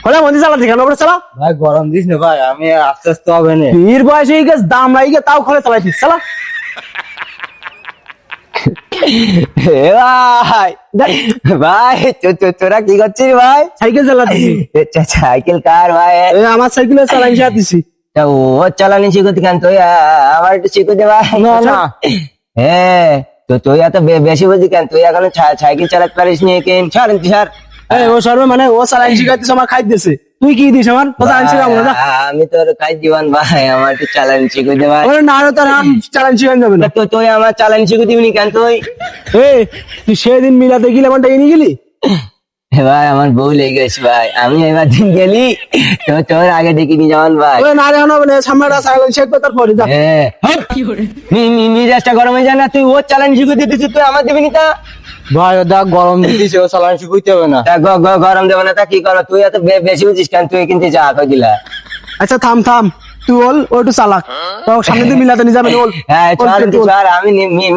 হলে মন্দির চালাতে কেন চালা ভাই গরম দিস না ভাই, আমি আস্তে আস্তে হবে না। বীর বয়সে গেছে দাম লাগে তাও খলে চালাইছিস চালা। ভাই ভাই তোরা কি করছিস ভাই? সাইকেল চালাতেছি। সাইকেল কার ভাই? আমার সাইকেলে চালাই দিছি। ও চালানি শিখতে কেন তুই? আমার একটু শিখে দে ভাই। না হ্যাঁ তো তুই এত বেশি বুঝি কেন? তুই এখন সাইকেল চালাতে পারিস নি কেন? ছাড় ছাড়। ও সর্বে মানে ও চালাই শিখাইতেছে আমার খাই দিছে। তুই কি দিস আমার? ও চালাই শিখাবো না। আমি তোর কাজ দিবান ভাই, আমার একটু চালানি শিখে দে ভাই। না তোর চালাই শিখান যাবে না। তো তুই আমার চালানি শিখে দিবি নি কেন তুই? তুই সেদিন মিলাতে গেলে আমারটা এনে গেলি। ভাই আমার বউ লেগে গেছে ভাই, আমি এবার দিন গেলি তো তোর আগে দেখিনি যেমন ভাই। না রে হবে সামনেটা চালাই শিখবে তারপরে যা। মিজাজটা গরম হয়ে যায় না? তুই ওর চালানি শিখে দিতেছিস, তুই আমার দিবি নি তা? ভাই ও দেখ গরম দিতেছে, ও চালাই শিখাইতে হবে না। গরম দেবে না তা কি করো? তুই এত বেশি বুঝিস কেন? তুই কিন্তু যা কই দিলা। আচ্ছা থাম তুই বল ও একটু চালাক তো সামনে দিয়ে মিলাতে নিয়ে যাবেন বল। হ্যাঁ আমি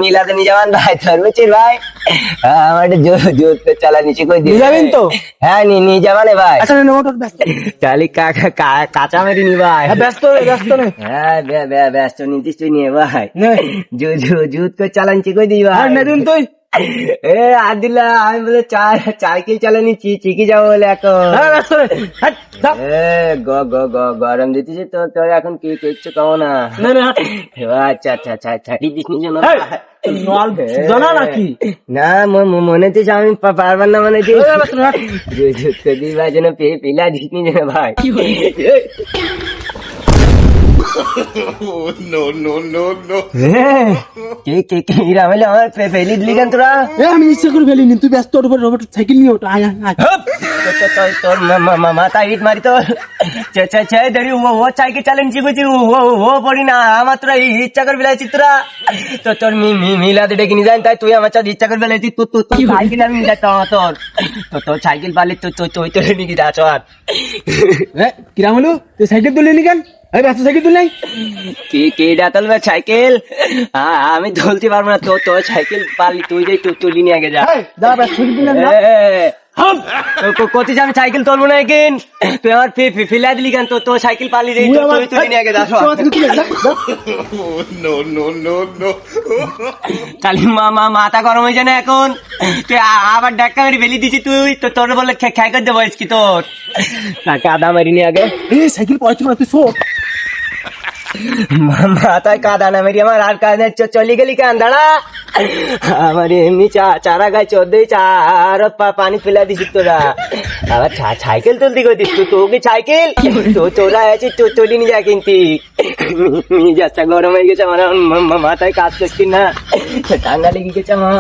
মিলাতে নিয়ে যাবান ভাই, তোর বুঝছিস ভাই আমার একটু জোর চালানি শিখে দিয়ে যাবেন তো? হ্যাঁ নিয়ে যাবানে ভাই। আচ্ছা মোটর ব্যস্ত চালি কাঁচা মেরে নি ভাই। ব্যস্ত নেই। হ্যাঁ ব্যস্ত নিতিস তুই নিয়ে ভাই, জুত করে চালানি শিখে দিই ভাই। নেদিন তুই আদিল্লা আমি বলে সাইকেল চালানি শিখে যাবো বলে এখন। গরম দিতেছি তো তোর এখন কি করছো কও না? আচ্ছা নাকি না মনে হচ্ছে আমি পারবার না, মানে দিই ভাই যেন পিলা দিসনি যেন ভাই। আমার ফেলি দিলি কেন তোরা? আমি ইচ্ছা করে ফেলিনি, তুই ব্যস্ত রোবট সাইকেল নিয়ে ওটা আয় তোর মাথা ইট মারি তোর দাঁড়িয়ে ও সাইকেল চালান শিখেছি, ও পড়ি না আমার তোরা ইচ্ছা করে ফেলাইছিস তোরা। তো তোর মিলাতে ডেকে নিয়ে যান তাই তুই আমার সাথে ইচ্ছা করে ফেলাইছিস। তোর সাইকেল আমি যাইতাম তোর সাইকেল পারলে তুই তোলে নিয়ে যা চল। কিরাম হলো তুই সাইকেল তুলে নি কেন? ব্যস্ত সাইকেল তুলে কে ডাতলবে সাইকেল? আমি ধরতে পারবো না, তোর সাইকেল পারলি তুই যাই তুলি নিয়ে আগে যা। কতি আমি সাইকেল তুলবো না কেন? তুই আমার ফিলা দিলি কেন? তোর সাইকেল পারলি তুই তুলি নিয়ে আগে যা। চালি মাথা গরম হয়ে যায় না এখন? তুই আবার ডাক্কা মেরে ফেলি দিছি তুই, তোর বলে খেয়ে করে দেবো কি তোর? তাকে আদা মারি নি আগে সাইকেল পড়াচ্ছিল না তুই শো মাথায় কাদা না মেরি আমার আর কাজ চলে গেলি কেন? দাঁড়া আমার এমনি চারা গাছ চোদ্দই চার পানি ফেলা দিছিস তোরা, আবার সাইকেল তুলতে গেছিস তোকে সাইকেল তোরা আছে চলি নিয়ে যা। কিন্তু মেজাজটা গরম হয়ে গেছে আমার, মাথায় কাজ করছি না, ঠান্ডা লেগে গেছে আমার।